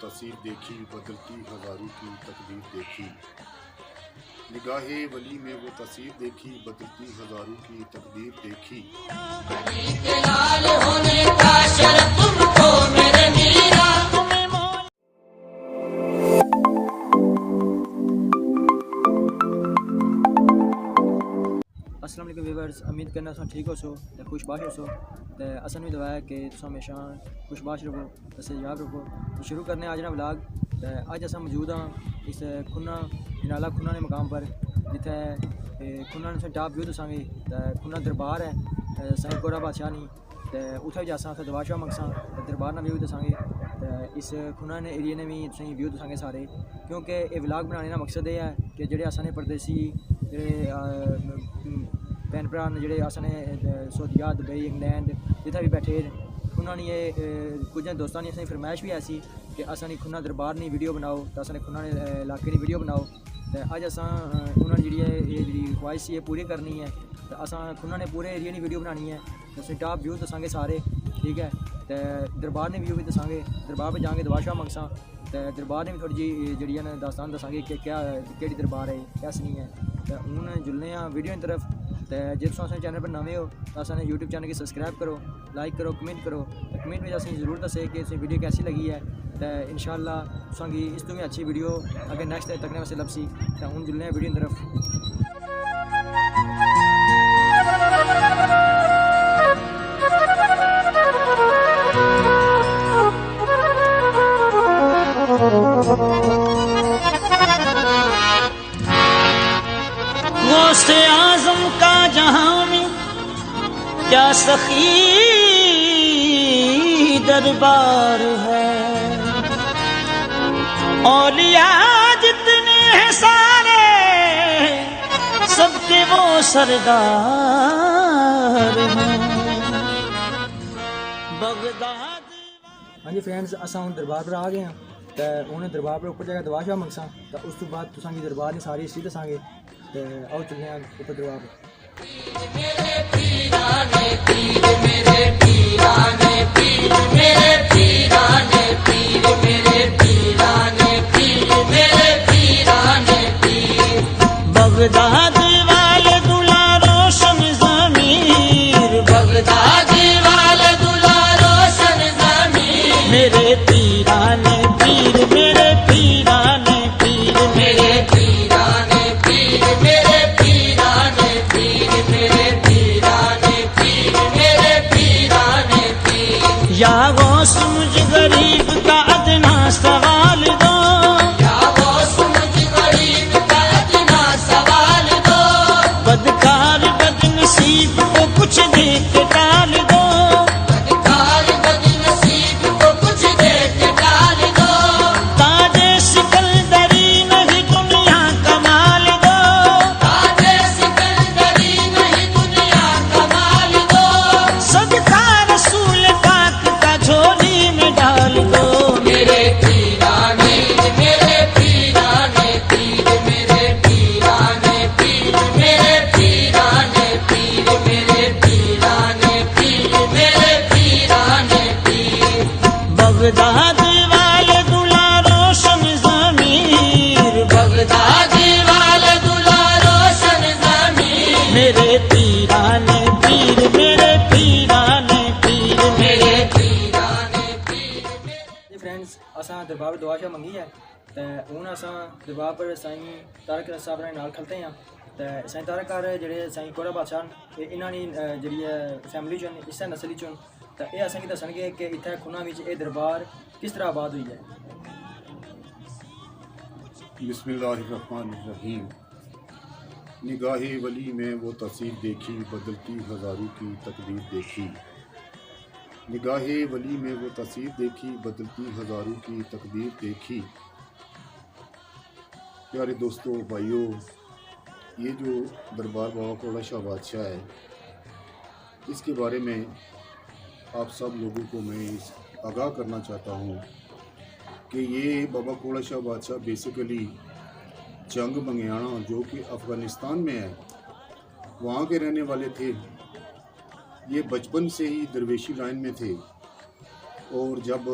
तस्वीर देखी, बदलती हज़ारों की तकदीर देखी। निगाहे वली में वो तस्वीर देखी, बदलती हज़ारों की तकदीर देखी। अस्सलाम वालेकुम व्यूअर्स, उम्मीद करना तुम ठीक हो सो ते खुशबाश हो सो ते असन भी दुआ है कि तुम हमेशा खुशबाश रहो ते सेहतयाब रहो। तो शुरू करने आज ना व्लॉग। ते अज अस मौजूद हाँ इस खुन्ना जनाला खुन्ना ने मकाम पर जिथे खुन्ना ने टॉप व्यू दसांगे। ते खुन्ना दरबार है साईं कोरा बादशाह नी, ते उत्थे भी जासां, उत्थे दुआ शुआ मंगसां ते दरबार ना व्यू दसांगे। ते इस खुन्ना ने एरिया ने भी तुसेंगी व्यू दसांगे सारे, क्योंकि ये व्लॉग बनाने का मकसद ये है कि जेह्ड़े असां परदेसी भैन भ्रा ने जेह्ड़े असें सऊदिया, दुबई, इंग्लैंड जित्थै भी बैठे खुन्ना नी कुछ दोस्तां ने असेंगी फरमाइश भी ऐसी कि असें खुन्ना दरबार नी वीडियो बनाओ, तो असें खुन्ना इलाके दी वीडियो बनाओ। तो अज असां उन्होंने जी ख्वाहिश सी पूरी करनी है। तो असां खुन्ना ने पूरे एरिया की वीडियो बनानी है, तुसें टॉप व्यू दसांगे सारे, ठीक है। तो दरबार ने व्यू भी दसांगे, दरबार पर जाके दुआ शुआ मंगसां। तो दरबार ने भी थोड़ी जी जी दास्तान दसांगे कि क्या केह्ड़ी दरबार है कैसी नहीं है। तो हूँ जुलने वीडियो की तरफ। तो जे तुम असें चैनल पर नवे हो तो असें यूट्यूब चैनल की सब्सक्राइब करो, लाइक करो, कमेंट करो। तो कमेंट में असें जरूर दस्से कि तुसें वीडियो कैसी लगी है। तो इंशाअल्लाह तुसेंगी इस तो भी अच्छी वीडियो अगर नेक्स्ट तकने वास्ते लभसी। तो हूँ जुलने वीडियो की तरफ। गौसे आज़म का जहां में क्या सखी दरबार है, औलिया जितने हैं सारे सबके वो सरदार हैं बगदाद। हाँ जी फ्रेंड्स, असां हूँ दरबार पर आ गए हैं। तो उन्हें दरबार पर ऊपर जाकर दुआ शुआ मंगसां। तो उस तो बाद तुसांगी दरबार ने सारी हिस्ट्री दसांगे। तो आओ चलने ऊपर दरबार पर। मेरे पीराने पीर, मेरे पीराने पीर, मेरे पीराने पीर, मेरे पीराने पीर, मेरे पीराने पीर। बगदाद वाले दुला रोशन ज़मीर, बगदाद वाले दुला रोशन ज़मीर। मेरे पीराने पीर, मेरे पीराने पीर, मेरे पीराने पीर, मेरे पीराने पीर, मेरे पीराने पीर, मेरे पीराने पीर। या गौस मुझ गरीब का अदना सवाल दो, या गौस मुझ गरीब का अदना सवाल दो। बदकार बदनसीब को कुछ दे के टाल दो, बदकार बदनसीब को कुछ दे के टाल दो। ताजे सिकंदरी नहीं दुनिया कमाल दो, ताजे सिकंदरी नहीं दुनिया कमाल दो। सदका रसूल पाक का झोली में डाल दो। मेरे पीराने, मेरे पीराने पीर, मेरे पीराने पीर, मेरे पीराने पीर, मेरे पीराने पीर, मेरे पीराने पीर। बगदाद वाले दुला रोशन ज़मीर, बगदाद वाले दुला रोशन ज़मीर। मेरे पीराने पीर, मेरे पीराने पीर, मेरे पीराने पीर। जी फ्रेंड्स, असां दरबार पर दुआ शुआ मंगी है। तो हूँ असां दरबार पर साईं तारक साहब ने नाल खलते हैं। तो साईं तारक जेह्ड़े साईं कोरा बादशाह इन्हां दी जेह्ड़ी फैमिली चुन इस्सै नस्ल चुन। तो ये असेंगी दसणगे कि इत्थै खुन्ना बिच ये दरबार किस तरह आबाद हुई है। बिस्मिल्लाहिर्रहमानिर्रहीम। निगाहे वली में वो तस्वीर देखी, बदलती हज़ारों की तकदीर देखी। निगाहे वली में वो तस्वीर देखी, बदलती हज़ारों की तकदीर देखी। प्यारे दोस्तों, भाइयों, ये जो दरबार बाबा कोड़ा शाह बादशाह है, इसके बारे में आप सब लोगों को मैं आगाह करना चाहता हूँ कि ये बाबा कोड़ा शाह बादशाह बेसिकली जंग मंगियाना जो कि अफ़गानिस्तान में है, वहाँ के रहने वाले थे। ये बचपन से ही दरवेशी लाइन में थे और जब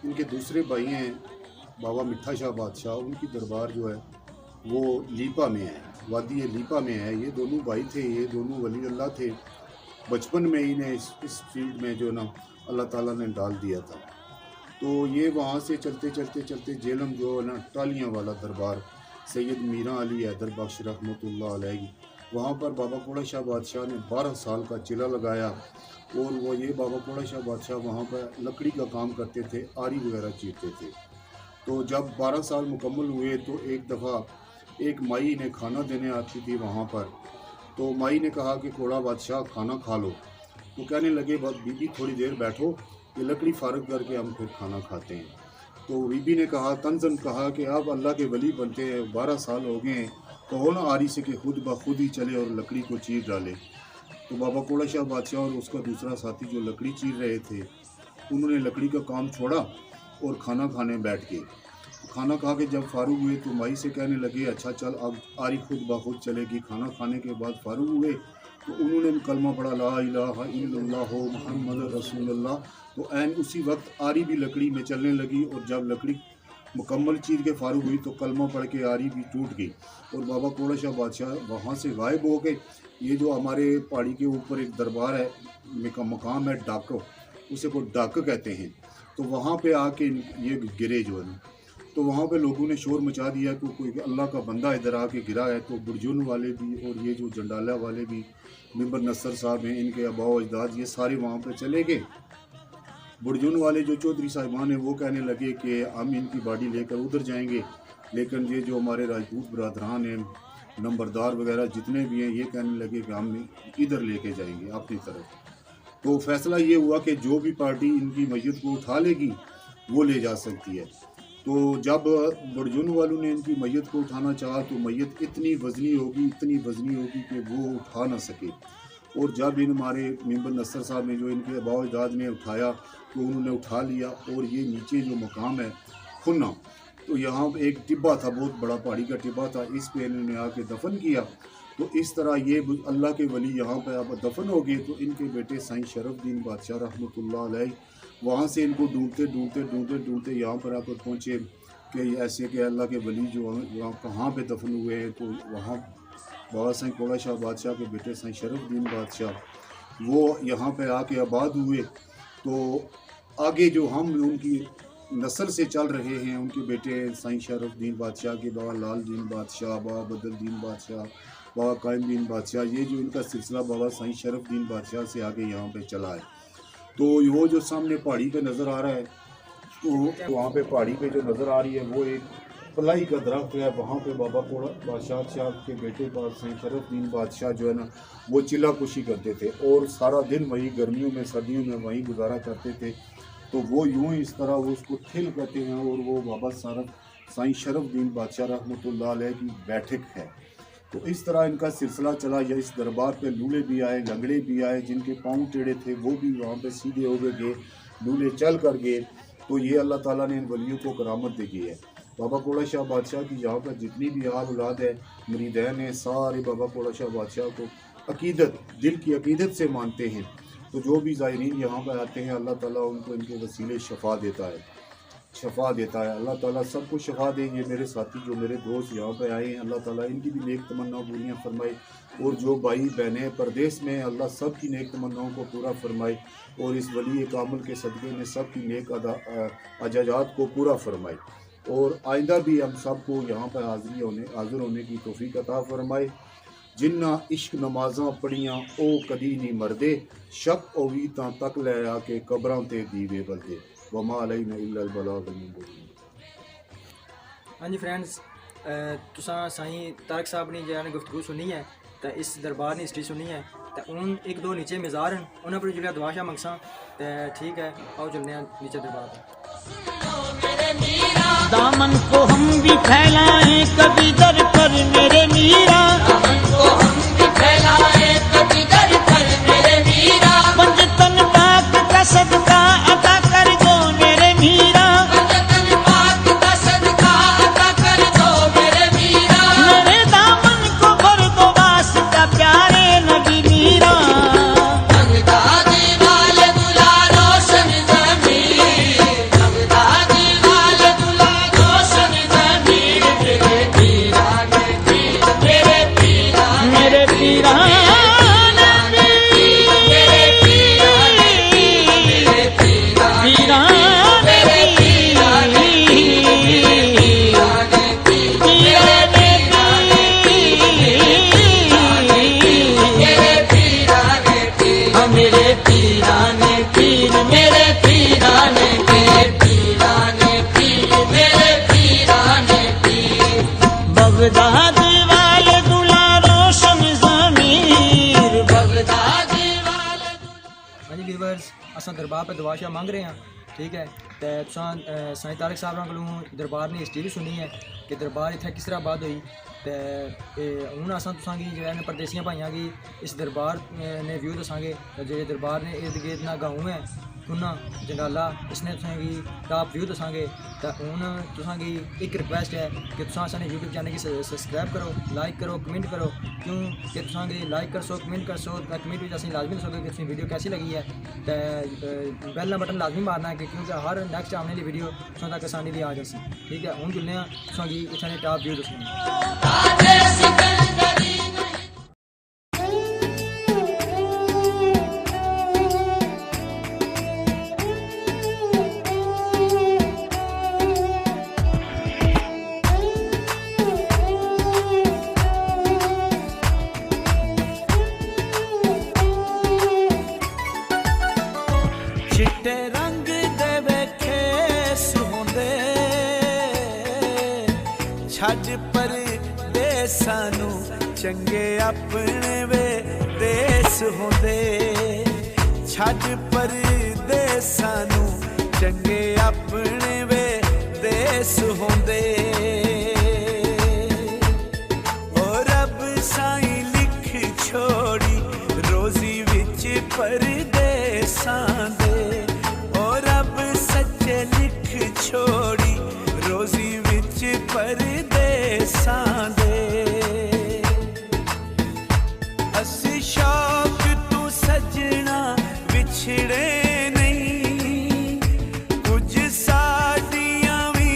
इनके दूसरे भाई हैं बाबा मिठा शाह बादशाह, उनकी दरबार जो है वो लीपा में है, वादी लीपा में है। ये दोनों भाई थे, ये दोनों वली अल्लाह थे। बचपन में ही ने इस फील्ड में जो ना अल्लाह ताला ने डाल दिया था। तो ये वहाँ से चलते चलते चलते जेलम जो है ना टालियाँ वाला दरबार, सैयद मीरा अली हैदर बख्श रहमतुल्लाह अलैहि, वहाँ पर बाबा कोड़ा शाह बादशाह ने 12 साल का चिला लगाया। और वो ये बाबा कोड़ा शाह बादशाह वहाँ पर लकड़ी का काम करते थे, आरी वगैरह चीरते थे। तो जब 12 साल मुकम्मल हुए तो एक दफ़ा एक माई ने खाना देने आती थी वहाँ पर। तो माई ने कहा कि कोड़ा बादशाह खाना खा लो। तो कहने लगे बस बीबी थोड़ी देर बैठो, ये लकड़ी फारग करके हम फिर खाना खाते हैं। तो बीबी ने कहा, तंजन कहा कि आप अल्लाह के वली बनते हैं, 12 साल हो गए हैं, तो हो ना आरी से कि खुद ब खुद ही चले और लकड़ी को चीर डाले। तो बाबा कोड़ा शाह बादशाह और उसका दूसरा साथी जो लकड़ी चीर रहे थे, उन्होंने लकड़ी का काम छोड़ा और खाना खाने बैठ गए। खाना खा के जब फारूक हुए तो माई से कहने लगे, अच्छा चल अब आरी खुद ब खुद चलेगी। खाना खाने के बाद फारूक हुए तो उन्होंने कलमा पढ़ा, ला इलाहा इल्लल्लाह मुहम्मद रसूलुल्लाह। तो ऐन उसी वक्त आरी भी लकड़ी में चलने लगी और जब लकड़ी मुकम्मल चीर के फारूक हुई तो कलमा पढ़ के आरी भी टूट गई और बाबा कोड़ा शाह बादशाह वहाँ से गायब हो गए। ये जो हमारे पहाड़ी के ऊपर एक दरबार है, मकाम है डाक, उसे को डाक कहते हैं। तो वहाँ पे आके ये गिरे जो है ना, तो वहाँ पे लोगों ने शोर मचा दिया कि कोई अल्लाह का बंदा इधर आके गिरा है। तो बुरजुन वाले भी और ये जो जंडाला वाले भी, मिंबर नसर साहब हैं, इनके अबाव अजदाद, ये सारे वहाँ पे चले गए। बुरजुन वाले जो चौधरी साहिबान हैं वो कहने लगे कि हम इनकी बॉडी लेकर उधर जाएंगे, लेकिन ये जो हमारे राजपूत बरदरान हैं, नंबरदार वगैरह जितने भी हैं, ये कहने लगे कि हम इधर लेके जाएंगे अपनी तरफ। तो फैसला ये हुआ कि जो भी पार्टी इनकी मैयत को उठा लेगी वो ले जा सकती है। तो जब बुरजुन वालों ने इनकी मैयत को उठाना चाहा तो मैयत इतनी वज़नी होगी कि वो उठा ना सके। और जब इन हमारे मिंबर नसर साहब ने जो इनके अबाव अजदाद ने उठाया तो उन्होंने उठा लिया। और ये नीचे जो मकाम है खुन्ना, तो यहाँ एक टिब्बा था, बहुत बड़ा पहाड़ी का टिब्बा था, इस पे इन्होंने आके दफन किया। तो इस तरह ये अल्लाह के वली यहाँ पे अब दफन हो गए। तो इनके बेटे साईं शरफुद्दीन बादशाह रहमतुल्लाह अलैह वहाँ से इनको ढूंढते यहाँ पर आकर पहुँचे कि ऐसे कि अल्लाह के वली जो वहाँ कहाँ पे दफन हुए हैं। तो वहाँ बाबा साईं कोड़ा शाह बादशाह के बेटे साईं शरफुद्दीन बादशाह वो यहाँ पे आके आबाद हुए। तो आगे जो हम उनकी नस्ल से चल रहे हैं, उनके बेटे साईं शरफुद्दीन बादशाह के बाबा लाल दीन बादशाह, बाबा बदरुद्दीन बादशाह, बाबा कायमुद्दीन बादशाह, ये जो इनका सिलसिला बाबा साईं शरफुद्दीन बादशाह से आगे यहाँ पे चला है। तो वो जो सामने पहाड़ी पे नज़र आ रहा है, तो वहाँ पे पहाड़ी पे जो नज़र आ रही है वो एक पलाई का दरख्त है। वहाँ पे बाबा कोड़ा बादशाह शाह के बेटे साईं शरफुद्दीन बादशाह जो है ना वो चिल्ला कुशी करते थे और सारा दिन वहीं गर्मियों में सर्दियों में वहीं गुजारा करते थे। तो वो यूँ इस तरह वो उसको ठिल कहते हैं और वो बाबा साईं शरफुद्दीन बादशाह रहमतुल्लाह अलैह की बैठक है। तो इस तरह इनका सिलसिला चला। या इस दरबार पे लूले भी आए, लंगड़े भी आए, जिनके पाँव टेढ़े थे वो भी वहाँ पे सीधे हो गए, लूले चल कर गए। तो ये अल्लाह ताला ने इन वलियों को करामत दी है। बाबा कोड़ा शाह बादशाह की यहाँ पर जितनी भी आल औलाद है, मुरीदैन है, सारे बाबा कोड़ा शाह बादशाह को अकीदत, दिल की अकीदत से मानते हैं। तो जो भी ज़ायरीन यहाँ पर आते हैं अल्लाह ताला उनको इनके वसीले शफा देता है। अल्लाह ताला सबको शफा दे। ये मेरे साथी जो मेरे दोस्त यहाँ पे आए हैं, अल्लाह ताला इनकी भी नेक तमन्ना पूरियाँ फरमाए। और जो भाई बहनें परदेश में, अल्लाह सब की नेक तमन्नाओं को पूरा फरमाए और इस वली कामिल के सदक़े में सब की नेक अजाजात को पूरा फरमाए। और आइंदा भी हम सबको यहाँ पर हाज़िर होने की तौफीक अता फरमाए। जिन्ना इश्क नमाज़ां पढ़ियाँ ओ कदी नहीं मरदे, शक ओवी तां तक लै आके कबरां ते दीवे बलदे। वमा अलैना इल्लल बलागुल मुबीन। हाँ जी फ्रेंड्स, तुसां साईं तारक साहब ने जो गुफ्तगू सुनी है, तो इस दरबार ने हिस्ट्री सुनी है। तो उन एक दो नीचे मज़ार हैं, उन्होंने पर जुड़िया दुआ शा मंगसा। तो ठीक है, आओ चलने नीचे दरबार पर। दामन को हम भी फैलाएं कभी दर पर मेरे मीरा, दामन को हम भी फैलाएं कभी दर पर मेरे मीरा। पंजतन पाक का सदका अता कर दो मेरे मीरा, पंजतन पाक का सदका अता कर दो मेरे मीरा। मेरे दामन को भर दो वास्ता प्यारे नबी मीरा। बगदाद वाले दुलारो शमज़मीर, बगदाद वाले। हाँ जी व्यूवर्स, असां दरबार पे दुआ मांग रहे हैं, ठीक है। तो तुसां साईं तारिक साहब को दरबार ने हिस्ट्री भी सुनी है कि दरबार इत्थे किस तरह बाद हुई। तो हूँ असां तुसां गी जो परदेसियां भाइयां गी इस दरबार ने व्यू दसांगे। जो दरबार ने इर्द गिर्द ना गाँव है खुन्ना जंगाला, इसने तुसें गी टॉप व्यू दसांगे। तो हूँ तुसां गी एक रिक्वेस्ट है कि तुसां साने यूट्यूब चैनल की सब्सक्राइब करो, लाइक करो, कमेंट करो। क्यों कि तुसां गी लाइक करसो, कमेंट करसो, कमेंट भी असीं लाजमी दसोगे कि तुसें वीडियो कैसी लगी है। तो बैल का बटन लाजमी मारना है क्योंकि हर नेक्स्ट आने वाली वीडियो तुसां तक आसानी भी आ जासी, ठीक है। हूँ जुलने तुसां गी इत्थे टॉप व्यू दसने। चिट्टे रंग दे वेखे सुंदे छड़ पर देसानू चंगे अपने वे देस होंदे, छड़ पर देसानू चंगे अपने वे देस होंदे। और रब साईं लिख छोड़ी रोजी विच परदेसां दे, और रब सच्चे लिख छोड़ी रोजी विच परदेसां दे। असी शौक तू सजना विछड़े नहीं, कुछ साडियां भी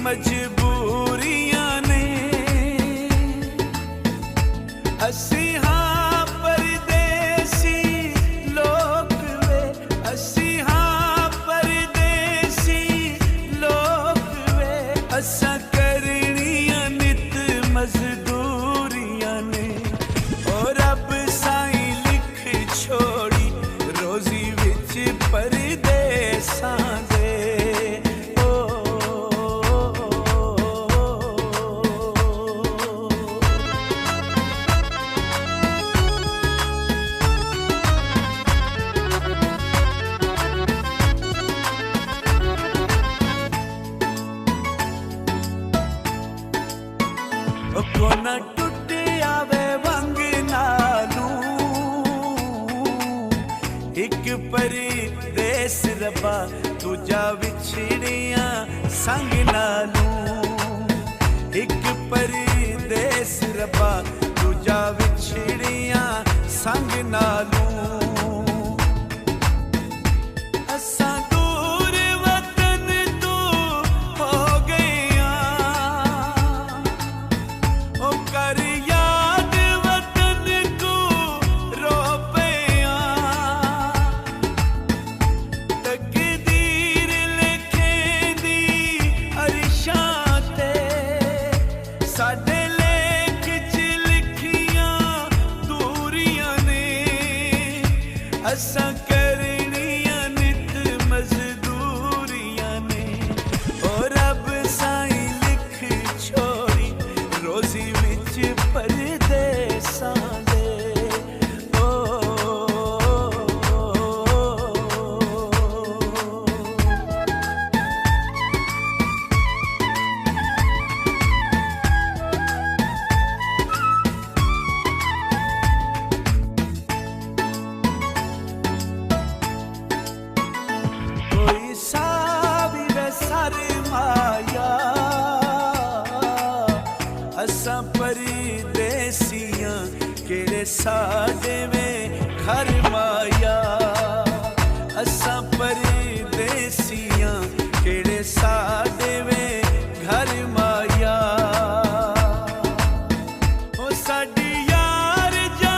मजबूरियां ने। असी हाँ परदेसी लोग वे, असी हाँ परदेसी लोग वे। असा करनियां नित मजदूरियां ने, और रब साईं लिख छोड़ी रोजी विच परदेसां दे। ओ, कोना टुट आवे वंग नालू, एक परदेस रब्बा दूजा विछड़िया संग नालू। एक परदेस रब्बा दूजा विछड़िया संग नालू। असां दूर वतन तो हो गया, ओ कर याद वतन को रो पिया। तकदीर लिखेंदी अरशां ते, साडे लेख च लिखियां दूरियां ने। असां करनियां नित मजदूरियां ने, और रब साईं लिख छोड़ी रोजी विच परदेसां दे। ओ, कोई सावी वे सरमाया, असां परदेसियां केड़े साडे में घर माया। असां परदेसियां केड़े साडे में घर माया। ओ साडी यार जा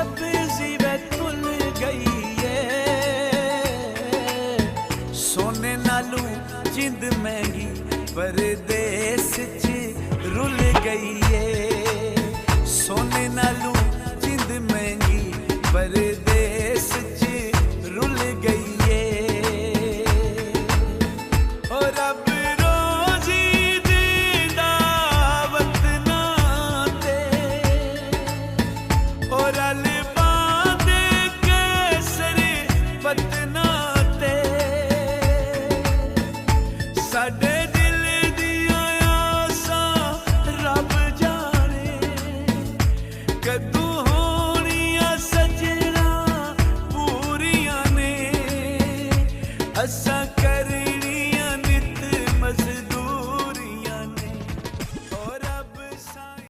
सब्जी वे तुल गई सोने नालू जिंद महंगी परदेस च रुल गई सोने नालू जिंद महंगी परदेस च रुल गई और रब रोजी दीदा वतना ते और अलबाद केसर वतना ते साडे दिल दियां आसां रब जाने कदू होनियां सजना पूरियां ने असा